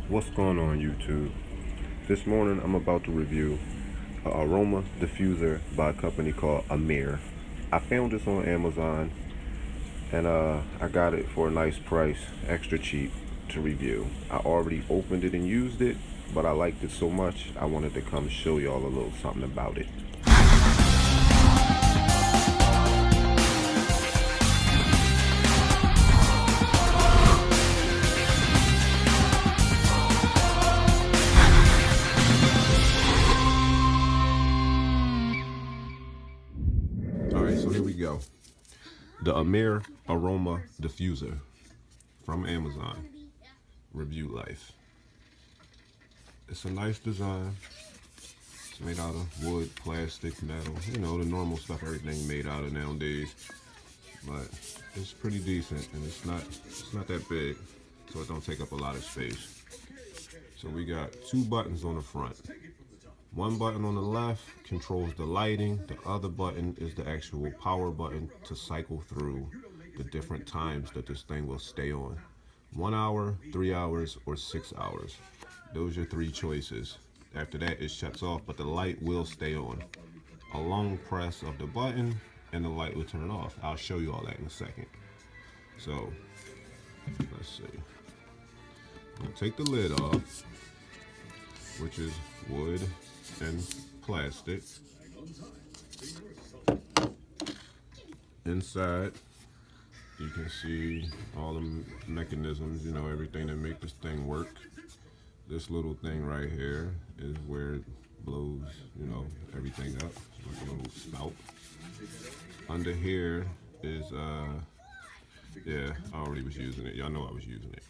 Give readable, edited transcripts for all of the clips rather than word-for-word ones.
What's going on YouTube? This morning I'm about to review an aroma diffuser by a company called Amir. I found this on Amazon and I got it for a nice price, extra cheap to review. I already opened it and used it, but I liked it so much I wanted to come show y'all a little something about it. Alright, so here we go. The Amir Aroma Diffuser from Amazon. Review Life. It's a nice design. It's made out of wood, plastic, metal. You know, the normal stuff everything made out of nowadays. But it's pretty decent and it's not that big, so it don't take up a lot of space. So we got two buttons on the front. One button on the left controls the lighting. The other button is the actual power button to cycle through the different times that this thing will stay on. 1 hour, 3 hours, or 6 hours. Those are your three choices. After that, it shuts off, but the light will stay on. A long press of the button and the light will turn off. I'll show you all that in a second. So, let's see. I'll take the lid off, which is wood and plastic. Inside, you can see all the mechanisms, you know, everything that make this thing work. This little thing right here is where it blows, you know, everything up. It's like a little spout. Under here is, yeah, I already was using it. Y'all know I was using it.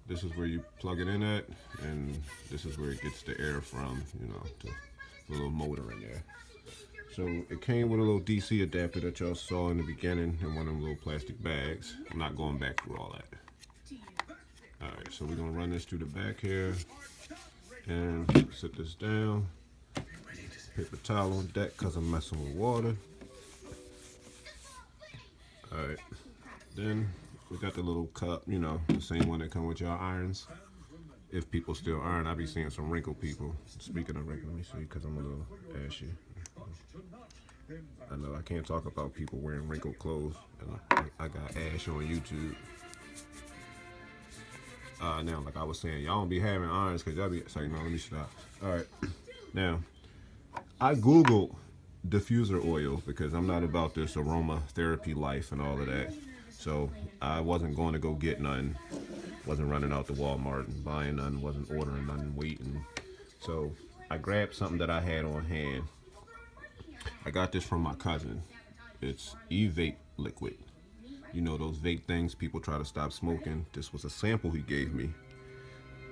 This is where you plug it in at, and this is where it gets the air from, you know, the little motor in there. So it came with a little DC adapter that y'all saw in the beginning in one of them little plastic bags. I'm not going back through all that. Alright, so we're going to run this through the back here and sit this down. Paper towel on deck because I'm messing with water. Alright, then we got the little cup, you know, the same one that come with y'all irons. If people still iron, I be seeing some wrinkled people. Speaking of wrinkle, let me see, because I'm a little ashy. I know I can't talk about people wearing wrinkled clothes. I got ash on YouTube. Now, like I was saying, y'all don't be having irons because y'all be sorry. No, let me stop. All right, now I googled diffuser oil because I'm not about this aroma therapy life and all of that. So I wasn't going to go get none. Wasn't running out to Walmart and buying none. Wasn't ordering none, waiting. So I grabbed something that I had on hand. I got this from my cousin. It's e-vape liquid. You know those vape things people try to stop smoking. This was a sample he gave me.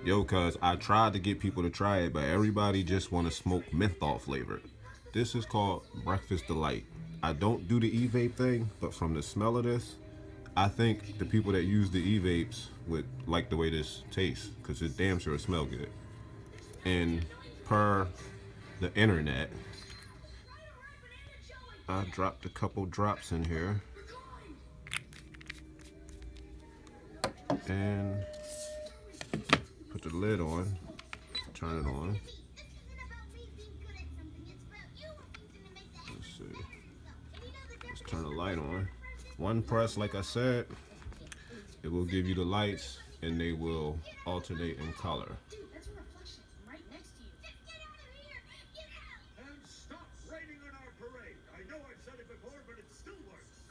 Yo, cuz I tried to get people to try it, but everybody just want to smoke menthol flavored. This is called Breakfast Delight. I don't do the e-vape thing, but from the smell of this, I think the people that use the e-vapes would like the way this tastes, because it damn sure smell good. And per the internet, I dropped a couple drops in here. And put the lid on, turn it on. Let's see. Let's turn the light on. One press, like I said, it will give you the lights and they will alternate in color.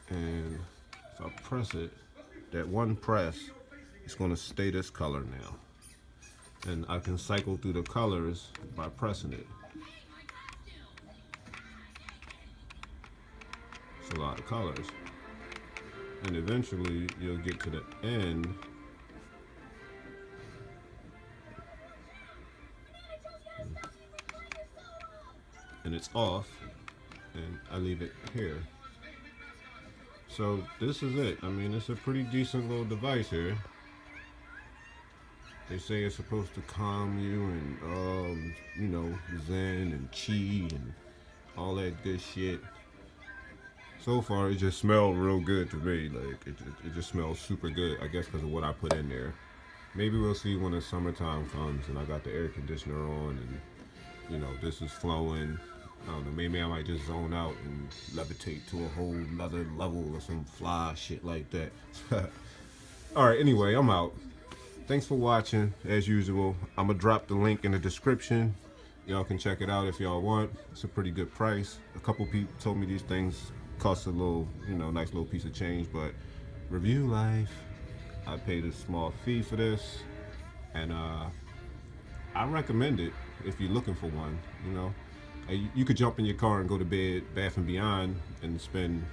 And if I press it, that one press, it's going to stay this color now. And I can cycle through the colors by pressing it. It's a lot of colors. And eventually you'll get to the end. And it's off. And I leave it here. So this is it. I mean, it's a pretty decent little device here. They say it's supposed to calm you and, you know, zen and chi and all that good shit. So far, it just smelled real good to me. Like, it just smells super good, I guess because of what I put in there. Maybe we'll see when the summertime comes and I got the air conditioner on and you know this is flowing. I don't know, maybe I might just zone out and levitate to a whole nother level or some fly shit like that. Alright, anyway, I'm out. Thanks for watching, as usual. I'm gonna drop the link in the description. Y'all can check it out if y'all want. It's a pretty good price. A couple people told me these things cost a little, you know, nice little piece of change, but review life. I paid a small fee for this, and I recommend it if you're looking for one. You know, you could jump in your car and go to bed, Bath and Beyond, and spend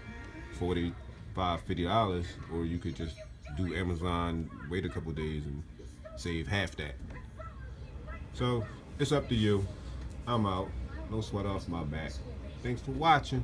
$45, $50, or you could just do Amazon, wait a couple days, and save half that. So it's up to you. I'm out. No sweat off my back. Thanks for watching.